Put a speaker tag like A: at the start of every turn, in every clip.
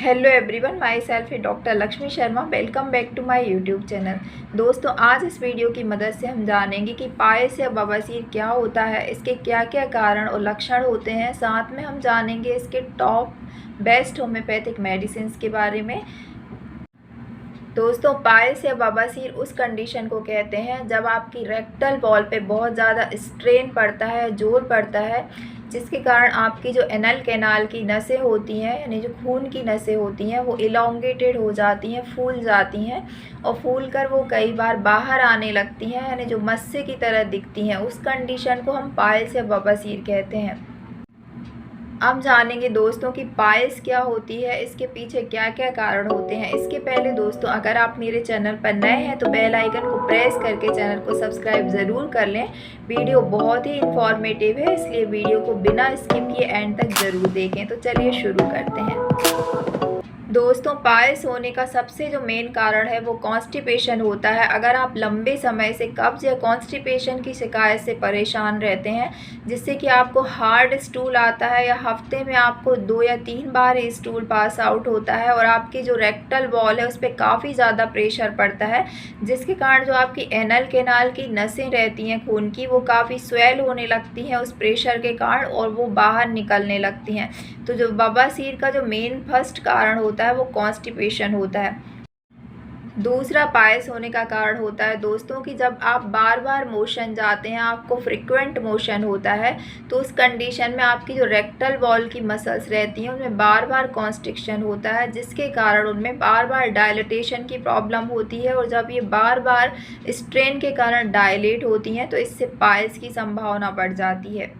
A: Hello everyone, myself doctor Lakshmi Sharma. Welcome back to my YouTube channel. दोस्तों, आज इस video की मदद से हम जानेंगे कि पायस या बवासीर क्या होता है, इसके क्या क्या कारण और लक्षण होते हैं। साथ में हम जानेंगे इसके टॉप बेस्ट होम्योपैथिक मेडिसिन के बारे में। दोस्तों, पायस या बवासीर उस कंडीशन को कहते हैं जब आपकी रेक्टल वॉल पे बहुत ज़्यादा स्ट्रेन पड़ता है, जोर पड़ता है, जिसके कारण आपकी जो एनल कैनाल की नसें होती हैं, यानी जो खून की नसें होती हैं, वो इलोंगेटेड हो जाती हैं, फूल जाती हैं और फूल कर वो कई बार बाहर आने लगती हैं, यानी जो मस्से की तरह दिखती हैं। उस कंडीशन को हम पायस या बवासीर कहते हैं। अब जानेंगे दोस्तों कि पायस क्या होती है, इसके पीछे क्या क्या कारण होते हैं। इसके पहले दोस्तों, अगर आप मेरे चैनल पर नए हैं तो बेल आइकन को प्रेस करके चैनल को सब्सक्राइब ज़रूर कर लें। वीडियो बहुत ही इंफॉर्मेटिव है, इसलिए वीडियो को बिना स्किप किए एंड तक ज़रूर देखें। तो चलिए शुरू करते हैं। दोस्तों, पायस होने का सबसे जो मेन कारण है वो कॉन्स्टिपेशन होता है। अगर आप लंबे समय से कब्ज या कॉन्स्टिपेशन की शिकायत से परेशान रहते हैं, जिससे कि आपको हार्ड स्टूल आता है या हफ्ते में आपको 2 या 3 बार स्टूल पास आउट होता है और आपकी जो रेक्टल वॉल है उस पर काफ़ी ज़्यादा प्रेशर पड़ता है, जिसके कारण जो आपकी एनल कैनाल की नसें रहती हैं खून की, वो काफ़ी स्वेल होने लगती हैं उस प्रेशर के कारण और वो बाहर निकलने लगती हैं। तो जो बवासीर का जो मेन फर्स्ट कारण होता है वो कॉन्स्टिपेशन होता है। दूसरा पायस होने का कारण होता है दोस्तों कि जब आप बार बार मोशन जाते हैं, आपको फ्रिक्वेंट मोशन होता है, तो उस कंडीशन में आपकी जो रेक्टल वॉल की मसल्स रहती हैं उनमें बार बार कॉन्स्ट्रिक्शन होता है, जिसके कारण उनमें बार बार डायलिटेशन की प्रॉब्लम होती है और जब ये बार बार स्ट्रेन के कारण डायलेट होती हैं तो इससे पायस की संभावना बढ़ जाती है।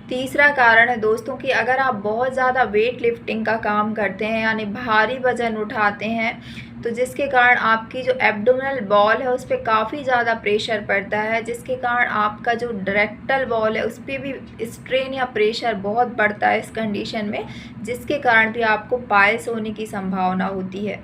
A: तीसरा कारण है दोस्तों कि अगर आप बहुत ज़्यादा वेट लिफ्टिंग का काम करते हैं, यानी भारी वज़न उठाते हैं, तो जिसके कारण आपकी जो एब्डोमिनल वॉल है उस पर काफ़ी ज़्यादा प्रेशर पड़ता है, जिसके कारण आपका जो रेक्टल वॉल है उस पर भी स्ट्रेन या प्रेशर बहुत बढ़ता है इस कंडीशन में, जिसके कारण भी आपको पायस होने की संभावना होती है।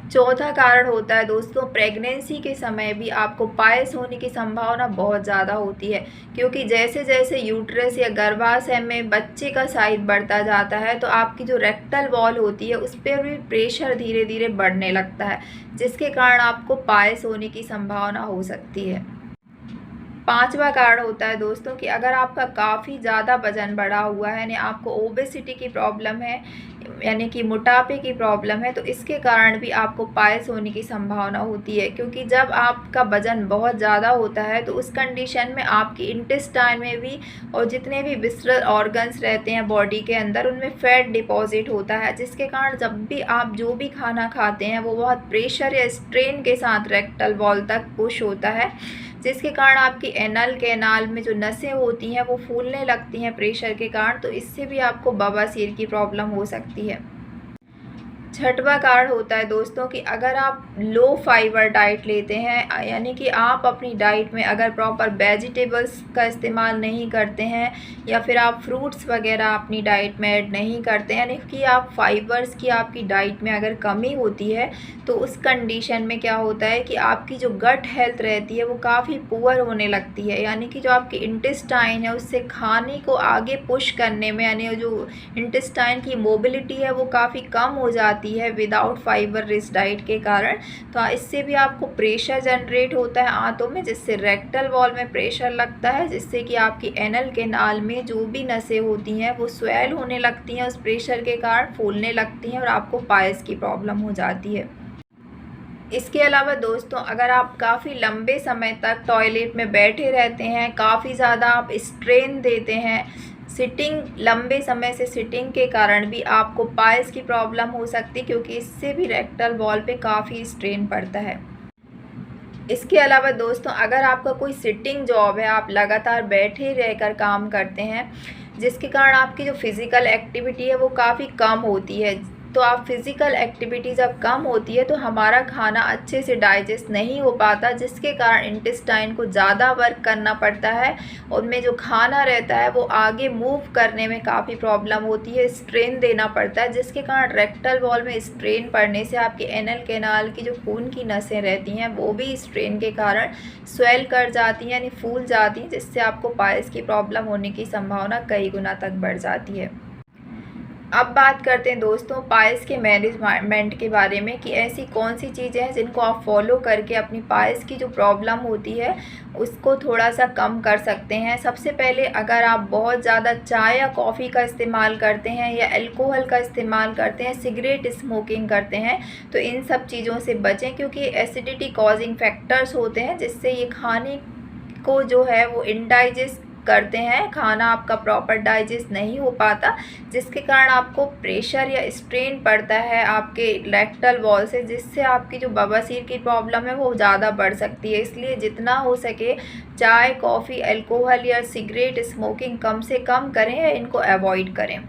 A: चौथा कारण होता है दोस्तों, प्रेगनेंसी के समय भी आपको पायस होने की संभावना बहुत ज़्यादा होती है, क्योंकि जैसे जैसे यूट्रस या गर्भाशय में बच्चे का साइज बढ़ता जाता है तो आपकी जो रेक्टल वॉल होती है उस पर भी प्रेशर धीरे धीरे बढ़ने लगता है, जिसके कारण आपको पायस होने की संभावना हो सकती है। पांचवा कारण होता है दोस्तों कि अगर आपका काफ़ी ज़्यादा वजन बढ़ा हुआ है, यानी आपको ओबेसिटी की प्रॉब्लम है, यानी कि मोटापे की प्रॉब्लम है, तो इसके कारण भी आपको पायस होने की संभावना होती है। क्योंकि जब आपका वजन बहुत ज़्यादा होता है तो उस कंडीशन में आपकी इंटेस्टाइन में भी और जितने भी विसरल ऑर्गन्स रहते हैं बॉडी के अंदर, उनमें फैट डिपॉजिट होता है, जिसके कारण जब भी आप जो भी खाना खाते हैं वो बहुत प्रेशर या स्ट्रेन के साथ रेक्टल वॉल तक पुश होता है, जिसके कारण आपकी एनल कैनाल में जो नसें होती हैं वो फूलने लगती हैं प्रेशर के कारण, तो इससे भी आपको बवासीर की प्रॉब्लम हो सकती है। छठवां कारण होता है दोस्तों कि अगर आप लो फाइबर डाइट लेते हैं, यानी कि आप अपनी डाइट में अगर प्रॉपर वेजिटेबल्स का इस्तेमाल नहीं करते हैं या फिर आप फ्रूट्स वगैरह अपनी डाइट में ऐड नहीं करते हैं, यानी कि आप फाइबर्स की आपकी डाइट में अगर कमी होती है, तो उस कंडीशन में क्या होता है कि आपकी जो गट हेल्थ रहती है वो काफ़ी पुअर होने लगती है, यानी कि जो आपकी इंटेस्टाइन है उससे खाने को आगे पुश करने में, यानी जो इंटेस्टाइन की मोबिलिटी है वो काफ़ी कम हो जाती है विदाउट फाइबर रिच डाइट के कारण। तो इससे भी आपको प्रेशर जनरेट होता है आंतों में, जिससे रेक्टल वॉल में प्रेशर लगता है, जिससे कि आपकी एनल कैनाल में जो भी नसें होती हैं वो स्वेल होने लगती हैं, उस प्रेशर के कारण फूलने लगती हैं और आपको पायस की प्रॉब्लम हो जाती है। इसके अलावा दोस्तों, अगर आप काफ़ी लंबे समय तक टॉयलेट में बैठे रहते हैं, काफ़ी ज़्यादा आप स्ट्रेन देते हैं, सिटिंग लंबे समय से सिटिंग के कारण भी आपको पायस की प्रॉब्लम हो सकती है, क्योंकि इससे भी रेक्टल वॉल पे काफ़ी स्ट्रेन पड़ता है। इसके अलावा दोस्तों, अगर आपका कोई सिटिंग जॉब है, आप लगातार बैठे रहकर काम करते हैं, जिसके कारण आपकी जो फिज़िकल एक्टिविटी है वो काफ़ी कम होती है, तो आप फिज़िकल एक्टिविटी जब कम होती है तो हमारा खाना अच्छे से डाइजेस्ट नहीं हो पाता, जिसके कारण इंटेस्टाइन को ज़्यादा वर्क करना पड़ता है, उनमें जो खाना रहता है वो आगे मूव करने में काफ़ी प्रॉब्लम होती है, स्ट्रेन देना पड़ता है, जिसके कारण रेक्टल वॉल में स्ट्रेन पड़ने से आपकी एनल कैनाल की जो खून की नसें रहती हैं वो भी स्ट्रेन के कारण स्वेल कर जाती हैं, यानी फूल जाती हैं, जिससे आपको पायस की प्रॉब्लम होने की संभावना कई गुना तक बढ़ जाती है। अब बात करते हैं दोस्तों पाइल्स के मैनेजमेंट के बारे में कि ऐसी कौन सी चीज़ें हैं जिनको आप फॉलो करके अपनी पाइल्स की जो प्रॉब्लम होती है उसको थोड़ा सा कम कर सकते हैं। सबसे पहले अगर आप बहुत ज़्यादा चाय या कॉफ़ी का इस्तेमाल करते हैं या अल्कोहल का इस्तेमाल करते हैं, सिगरेट स्मोकिंग करते हैं, तो इन सब चीज़ों से बचें क्योंकि एसिडिटी कॉजिंग फैक्टर्स होते हैं जिससे ये खाने को जो है वो इनडाइजेस्ट करते हैं, खाना आपका प्रॉपर डाइजेस्ट नहीं हो पाता, जिसके कारण आपको प्रेशर या स्ट्रेन पड़ता है आपके रेक्टल वॉल से, जिससे आपकी जो बवासीर की प्रॉब्लम है वो ज़्यादा बढ़ सकती है। इसलिए जितना हो सके चाय, कॉफ़ी, अल्कोहल या सिगरेट स्मोकिंग कम से कम करें या इनको अवॉइड करें।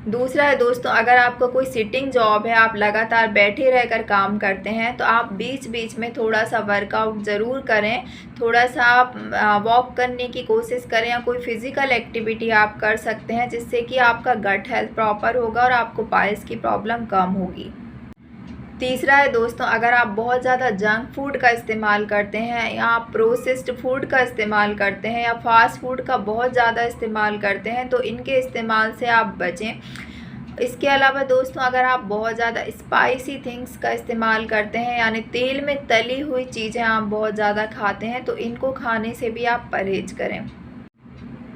A: दूसरा है दोस्तों, अगर आपका कोई सिटिंग जॉब है, आप लगातार बैठे रहकर काम करते हैं, तो आप बीच बीच में थोड़ा सा वर्कआउट ज़रूर करें, थोड़ा सा आप वॉक करने की कोशिश करें या कोई फिज़िकल एक्टिविटी आप कर सकते हैं जिससे कि आपका गट हेल्थ प्रॉपर होगा और आपको पाइल्स की प्रॉब्लम कम होगी। तीसरा है दोस्तों, अगर आप बहुत ज़्यादा जंक फूड का इस्तेमाल करते हैं या आप प्रोसेस्ड फूड का इस्तेमाल करते हैं या फास्ट फूड का बहुत ज़्यादा इस्तेमाल करते हैं तो इनके इस्तेमाल से आप बचें। इसके अलावा दोस्तों, अगर आप बहुत ज़्यादा स्पाइसी थिंग्स का इस्तेमाल करते हैं यानी तेल में तली हुई चीज़ें आप बहुत ज़्यादा खाते हैं तो इनको खाने से भी आप परहेज़ करें।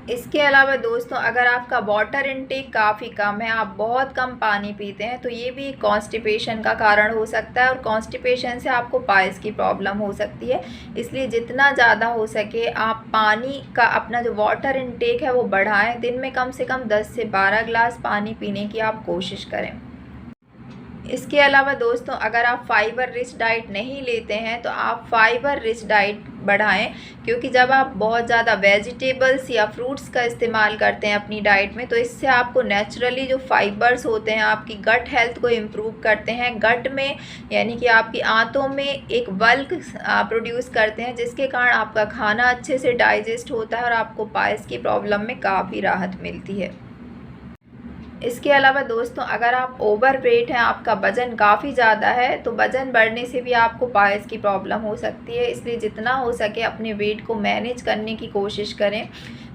A: इसके अलावा दोस्तों, अगर आपका वाटर इनटेक काफ़ी कम है, आप बहुत कम पानी पीते हैं, तो ये भी कॉन्स्टिपेशन का कारण हो सकता है और कॉन्स्टिपेशन से आपको पाइल्स की प्रॉब्लम हो सकती है। इसलिए जितना ज़्यादा हो सके आप पानी का अपना जो वाटर इनटेक है वो बढ़ाएं। दिन में कम से कम 10 से 12 ग्लास पानी पीने की आप कोशिश करें। इसके अलावा दोस्तों, अगर आप फाइबर रिच डाइट नहीं लेते हैं तो आप फाइबर रिच डाइट बढ़ाएं क्योंकि जब आप बहुत ज़्यादा वेजिटेबल्स या फ्रूट्स का इस्तेमाल करते हैं अपनी डाइट में तो इससे आपको नेचुरली जो फाइबर्स होते हैं आपकी गट हेल्थ को इम्प्रूव करते हैं। गट में यानी कि आपकी आंतों में एक बल्क प्रोड्यूस करते हैं जिसके कारण आपका खाना अच्छे से डाइजेस्ट होता है और आपको पाइल्स की प्रॉब्लम में काफ़ी राहत मिलती है। इसके अलावा दोस्तों, अगर आप ओवर वेट हैं, आपका वज़न काफ़ी ज़्यादा है, तो वज़न बढ़ने से भी आपको पाइल्स की प्रॉब्लम हो सकती है। इसलिए जितना हो सके अपने वेट को मैनेज करने की कोशिश करें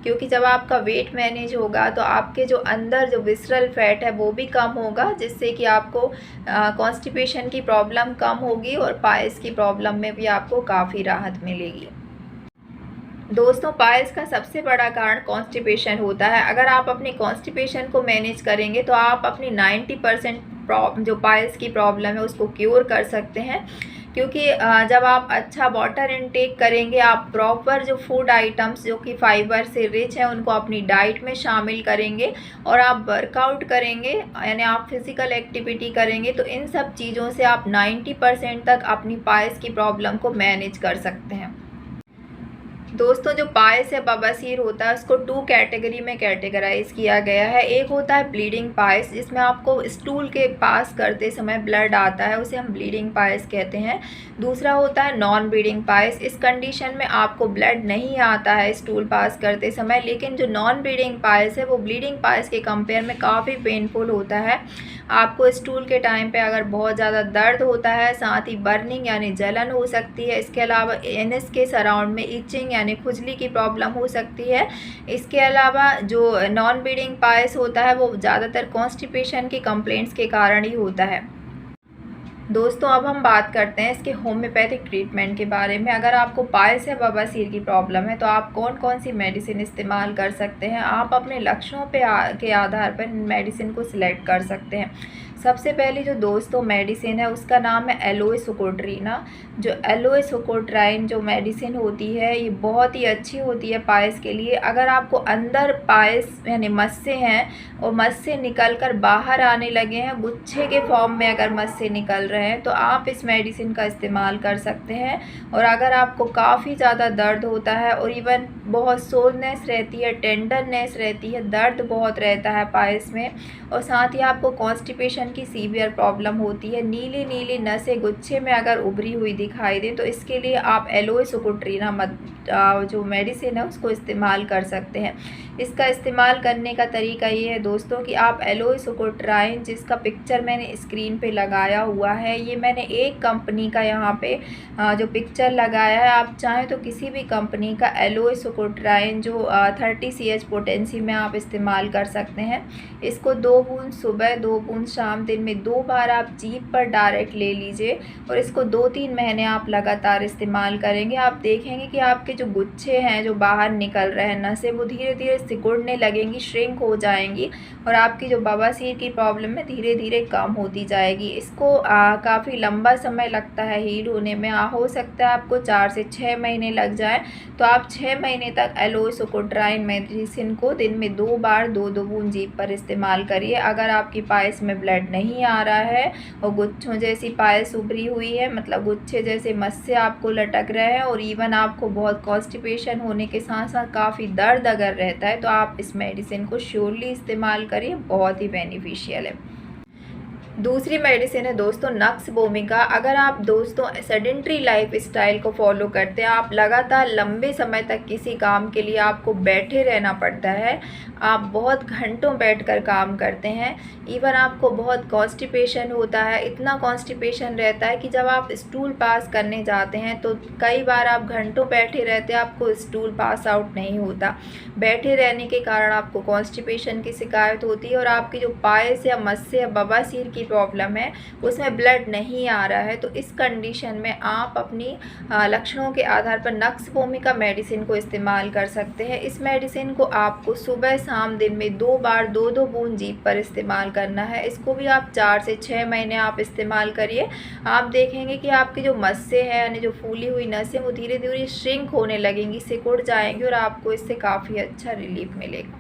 A: क्योंकि जब आपका वेट मैनेज होगा तो आपके जो अंदर जो विसरल फैट है वो भी कम होगा जिससे कि आपको कॉन्स्टिपेशन की प्रॉब्लम कम होगी और पाइल्स की प्रॉब्लम में भी आपको काफ़ी राहत मिलेगी। दोस्तों, पाइल्स का सबसे बड़ा कारण कॉन्स्टिपेशन होता है। अगर आप अपने कॉन्स्टिपेशन को मैनेज करेंगे तो आप अपनी 90% जो पाइल्स की प्रॉब्लम है उसको क्योर कर सकते हैं क्योंकि जब आप अच्छा वाटर इनटेक करेंगे, आप प्रॉपर जो फूड आइटम्स जो कि फाइबर से रिच हैं उनको अपनी डाइट में शामिल करेंगे और आप वर्कआउट करेंगे यानी आप फिज़िकल एक्टिविटी करेंगे तो इन सब चीज़ों से आप 90% तक अपनी पाइल्स की प्रॉब्लम को मैनेज कर सकते हैं। दोस्तों, जो पाइल्स या बवासीर होता है उसको 2 कैटेगरी में कैटेगराइज किया गया है। एक होता है ब्लीडिंग पाइल्स जिसमें आपको स्टूल के पास करते समय ब्लड आता है, उसे हम ब्लीडिंग पाइल्स कहते हैं। दूसरा होता है नॉन ब्लीडिंग पाइल्स। इस कंडीशन में आपको ब्लड नहीं आता है स्टूल पास करते समय, लेकिन जो नॉन ब्लीडिंग पाइल्स है वो ब्लीडिंग पाइल्स के कंपेयर में काफ़ी पेनफुल होता है। आपको स्टूल के टाइम पे अगर बहुत ज़्यादा दर्द होता है, साथ ही बर्निंग यानी जलन हो सकती है। इसके अलावा एनस के सराउंड में इचिंग यानी खुजली की प्रॉब्लम हो सकती है। इसके अलावा जो नॉन ब्लीडिंग पाइल्स होता है वो ज़्यादातर कॉन्स्टिपेशन की कंप्लेंट्स के कारण ही होता है। दोस्तों, अब हम बात करते हैं इसके होम्योपैथिक ट्रीटमेंट के बारे में। अगर आपको पाइल्स या बवासीर की प्रॉब्लम है तो आप कौन कौन सी मेडिसिन इस्तेमाल कर सकते हैं। आप अपने लक्षणों के आधार पर मेडिसिन को सिलेक्ट कर सकते हैं। सबसे पहली जो दोस्तों मेडिसिन है उसका नाम है एलोए सुकोट्रीना। जो एलोए सुकोट्राइन जो मेडिसिन होती है ये बहुत ही अच्छी होती है पाइल्स के लिए। अगर आपको अंदर पाइल्स यानी मस्से हैं और मस्से निकल कर बाहर आने लगे हैं, गुच्छे के फॉर्म में अगर मस्से निकल रहे हैं तो आप इस मेडिसिन का इस्तेमाल कर सकते हैं। और अगर आपको काफ़ी ज़्यादा दर्द होता है और इवन बहुत सोरनेस रहती है, टेंडरनेस रहती है, दर्द बहुत रहता है पाइल्स में और साथ ही आपको कॉन्स्टिपेशन की सीवियर प्रॉब्लम होती है, नीली नीली नसें गुच्छे में अगर उभरी हुई दिखाई दे तो इसके लिए आप एलोए सुकोट्रीना जो मेडिसिन है उसको इस्तेमाल कर सकते हैं। इसका इस्तेमाल करने का तरीका ये है दोस्तों कि आप एलोए सुकोट्राइन जिसका पिक्चर मैंने स्क्रीन पे लगाया हुआ है है। ये मैंने एक कंपनी का यहाँ पे जो पिक्चर लगाया है, आप चाहें तो किसी भी कंपनी का एलोए सुकोट्राइन जो 30 CH पोटेंसी में आप इस्तेमाल कर सकते हैं। इसको 2 बूंद सुबह 2 बूंद शाम, दिन में 2 बार आप जीभ पर डायरेक्ट ले लीजिए और इसको 2-3 महीने आप लगातार इस्तेमाल करेंगे। आप देखेंगे कि आपके जो गुच्छे हैं जो बाहर निकल रहे हैं नसें, वो धीरे धीरे सिकुड़ने लगेंगी, श्रिंक हो जाएंगी और आपकी जो बवासीर की प्रॉब्लम है धीरे धीरे कम होती जाएगी। इसको काफ़ी लंबा समय लगता है हील होने में। हो सकता है आपको 4 से 6 महीने लग जाए। तो आप 6 महीने तक एलोए सुकोट्राइन मेडिसिन को दिन में 2 बार 2-2 बूंद जीभ पर इस्तेमाल करिए। अगर आपकी पायस में ब्लड नहीं आ रहा है और गुच्छों जैसी पायस उभरी हुई है, मतलब गुच्छे जैसे मस्से आपको लटक रहे हैं और इवन आपको बहुत कॉन्स्टिपेशन होने के साथ साथ काफ़ी दर्द अगर रहता है, तो आप इस मेडिसिन को श्योरली इस्तेमाल करिए, बहुत ही बेनिफिशियल है। दूसरी मेडिसिन है दोस्तों नक्स भूमिका। अगर आप दोस्तों सेडेंट्री लाइफ स्टाइल को फॉलो करते हैं, आप लगातार लंबे समय तक किसी काम के लिए आपको बैठे रहना पड़ता है, आप बहुत घंटों बैठकर काम करते हैं, इवन आपको बहुत कॉन्स्टिपेशन होता है, इतना कॉन्स्टिपेशन रहता है कि जब आप स्टूल पास करने जाते हैं तो कई बार आप घंटों बैठे रहते हैं, आपको स्टूल पास आउट नहीं होता। बैठे रहने के कारण आपको कॉन्स्टिपेशन की शिकायत होती है और आपकी जो पायस या मस्से या बवासीर की प्रॉब्लम है उसमें ब्लड नहीं आ रहा है। तो इस कंडीशन में आप अपनी लक्षणों के आधार पर नक्स भूमिका मेडिसिन को इस्तेमाल कर सकते हैं। इस मेडिसिन को आपको सुबह शाम दिन में 2 बार 2-2 बूंद जीभ पर इस्तेमाल करना है। इसको भी आप 4 से 6 महीने आप इस्तेमाल करिए। आप देखेंगे कि आपकी जो मस्से हैं यानी जो फूली हुई नसें वो धीरे धीरे श्रिंक होने लगेंगी, सिकुड़ जाएंगी और आपको इससे काफ़ी अच्छा रिलीफ मिलेगा।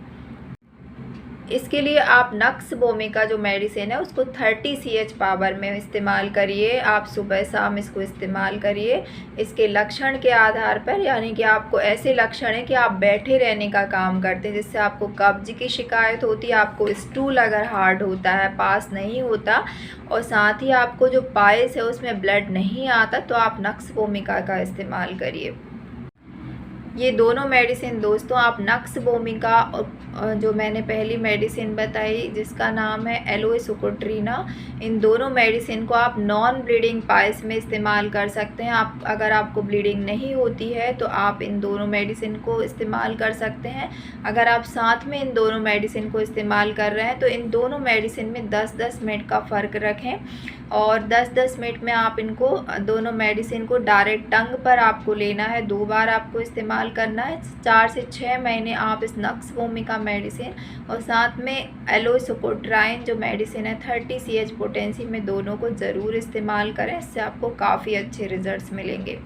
A: इसके लिए आप नक्स भूमिका जो मेडिसिन है उसको 30 CH पावर में इस्तेमाल करिए। आप सुबह शाम इसको इस्तेमाल करिए इसके लक्षण के आधार पर, यानी कि आपको ऐसे लक्षण है कि आप बैठे रहने का काम करते हैं जिससे आपको कब्ज की शिकायत होती है, आपको स्टूल अगर हार्ड होता है पास नहीं होता और साथ ही आपको जो पायस है उसमें ब्लड नहीं आता, तो आप नक्स भूमिका का इस्तेमाल करिए। ये दोनों मेडिसिन दोस्तों आप नक्स भूमिका और जो मैंने पहली मेडिसिन बताई जिसका नाम है एलोए सुकोट्रीना, इन दोनों मेडिसिन को आप नॉन ब्लीडिंग पायस में इस्तेमाल कर सकते हैं। आप अगर आपको ब्लीडिंग नहीं होती है तो आप इन दोनों मेडिसिन को इस्तेमाल कर सकते हैं। अगर आप साथ में इन दोनों मेडिसिन को इस्तेमाल कर रहे हैं तो इन दोनों मेडिसिन में 10-10 मिनट का फ़र्क रखें और 10-10 मिनट में आप इनको दोनों मेडिसिन को डायरेक्ट टंग पर आपको लेना है, 2 बार आपको इस्तेमाल करना है। 4 से 6 महीने आप इस नक्स भूमिका मेडिसिन और साथ में एलोए सुकोट्राइन जो मेडिसिन है 30 CH पोटेंसी में, दोनों को ज़रूर इस्तेमाल करें, इससे आपको काफ़ी अच्छे रिजल्ट्स मिलेंगे।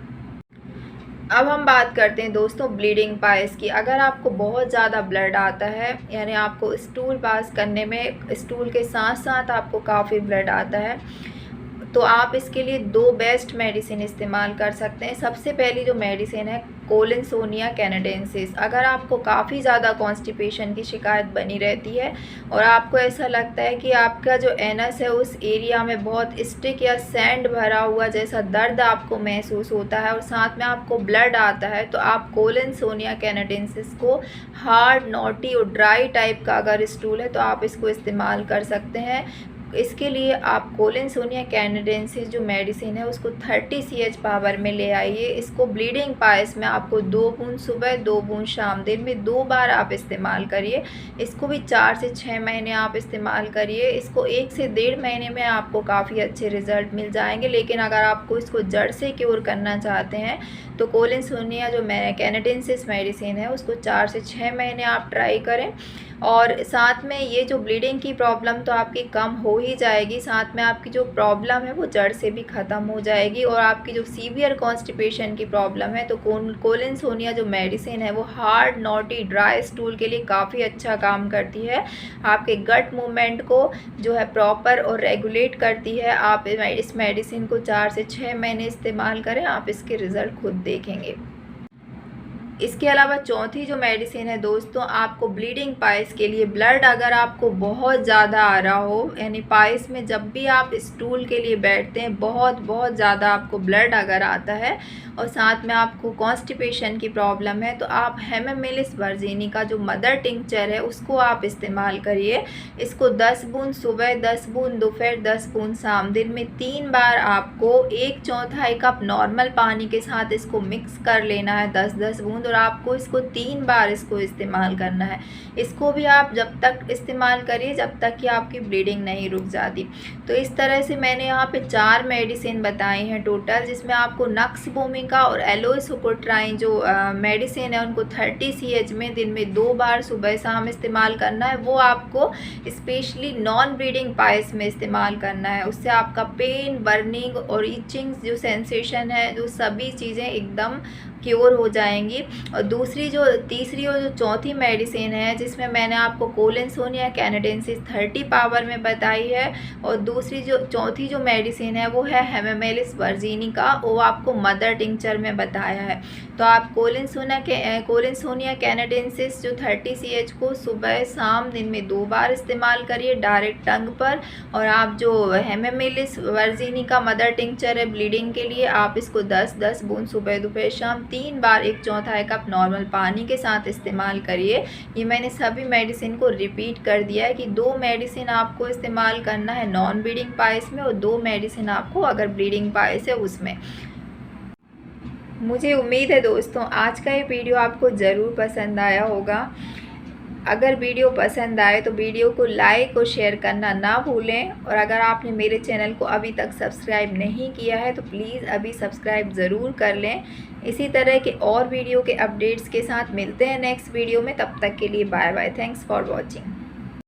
A: अब हम बात करते हैं दोस्तों ब्लीडिंग पायस की। अगर आपको बहुत ज़्यादा ब्लड आता है, यानी आपको स्टूल पास करने में स्टूल के साथ साथ आपको काफ़ी ब्लड आता है, तो आप इसके लिए 2 बेस्ट मेडिसिन इस्तेमाल कर सकते हैं। सबसे पहली जो मेडिसिन है कोलिनसोनिया कैनेडेंसिस। अगर आपको काफ़ी ज़्यादा कॉन्स्टिपेशन की शिकायत बनी रहती है और आपको ऐसा लगता है कि आपका जो एनस है उस एरिया में बहुत स्टिक या सैंड भरा हुआ जैसा दर्द आपको महसूस होता है और साथ में आपको ब्लड आता है, तो आप कोलिनसोनिया कैनेडेंसिस को हार्ड नॉटी और ड्राई टाइप का अगर स्टूल है तो आप इसको इस्तेमाल कर सकते हैं। इसके लिए आप कोलिनसोनिया कैनेडेंसिस जो मेडिसिन है उसको 30 CH पावर में ले आइए। इसको ब्लीडिंग पायस में आपको 2 बूंद सुबह 2 बूंद शाम, दिन में 2 बार आप इस्तेमाल करिए। इसको भी 4 से 6 महीने आप इस्तेमाल करिए। इसको 1 से 1.5 महीने में आपको काफ़ी अच्छे रिजल्ट मिल जाएंगे। लेकिन अगर आपको इसको जड़ से क्योर करना चाहते हैं तो कोलिनसोनिया जो कैनेडेंसिस मेडिसिन है उसको 4 से 6 महीने आप ट्राई करें और साथ में ये जो ब्लीडिंग की प्रॉब्लम तो आपकी कम हो ही जाएगी, साथ में आपकी जो प्रॉब्लम है वो जड़ से भी ख़त्म हो जाएगी। और आपकी जो सीवियर कॉन्स्टिपेशन की प्रॉब्लम है तो कोलिनसोनिया जो मेडिसिन है वो हार्ड नॉटी ड्राई स्टूल के लिए काफ़ी अच्छा काम करती है। आपके गट मूवमेंट को जो है प्रॉपर और रेगुलेट करती है। आप इस मेडिसिन को 4 से 6 महीने इस्तेमाल करें, आप इसके रिज़ल्ट खुद देखेंगे। इसके अलावा चौथी जो मेडिसिन है दोस्तों, आपको ब्लीडिंग पाइल्स के लिए ब्लड अगर आपको बहुत ज़्यादा आ रहा हो, यानी पाइल्स में जब भी आप स्टूल के लिए बैठते हैं बहुत ज़्यादा आपको ब्लड अगर आता है और साथ में आपको कॉन्स्टिपेशन की प्रॉब्लम है, तो आप हेमामेलिस वर्जिनी का जो मदर टिंचर है उसको आप इस्तेमाल करिए। इसको 10 बूंद सुबह, 10 बूंद दोपहर, 10 बूंद शाम, दिन में 3 बार आपको 1/4 कप नॉर्मल पानी के साथ इसको मिक्स कर लेना है, 10-10 बूंद, और आपको इसको 3 बार इसको इस्तेमाल करना है। इसको भी आप जब तक इस्तेमाल करिए जब तक कि आपकी ब्लीडिंग नहीं रुक जाती। तो इस तरह से मैंने यहाँ पे 4 मेडिसिन बताई हैं टोटल, जिसमें आपको नक्स भूमिका और एलोइस हुकोट्राइन जो मेडिसिन है उनको 30 CH में दिन में 2 बार सुबह शाम इस्तेमाल करना है। वो आपको स्पेशली नॉन ब्लीडिंग पाइल्स में इस्तेमाल करना है। उससे आपका पेन, बर्निंग और इचिंग जो सेंसेशन है, जो सभी चीज़ें एकदम क्योर हो जाएंगी। और तीसरी और जो चौथी मेडिसिन है, जिसमें मैंने आपको कोलिनसोनिया कैनेडेंसिस 30 पावर में बताई है, और चौथी जो मेडिसिन है वो है हेमामेलिस वर्जिनी का, वो आपको मदर टिंचर में बताया है। तो आप कोलिनसोनिया कैनेडेंसिस जो 30 CH को सुबह शाम दिन में 2 बार इस्तेमाल करिए डायरेक्ट टंग पर, और आप जो हेमामेलिस वर्जिनी का मदर टिंचर है ब्लीडिंग के लिए, आप इसको 10-10 बूंद सुबह दोपहर शाम 3 बार 1/4 कप नॉर्मल पानी के साथ इस्तेमाल करिए। ये मैंने सभी मेडिसिन को रिपीट कर दिया है कि 2 मेडिसिन आपको इस्तेमाल करना है नॉन ब्लीडिंग पाइल्स में और 2 मेडिसिन आपको अगर ब्लीडिंग पाइल्स है उसमें। मुझे उम्मीद है दोस्तों आज का ये वीडियो आपको ज़रूर पसंद आया होगा। अगर वीडियो पसंद आए तो वीडियो को लाइक और शेयर करना ना भूलें, और अगर आपने मेरे चैनल को अभी तक सब्सक्राइब नहीं किया है तो प्लीज़ अभी सब्सक्राइब ज़रूर कर लें। इसी तरह के और वीडियो के अपडेट्स के साथ मिलते हैं नेक्स्ट वीडियो में। तब तक के लिए bye bye. Thanks for watching.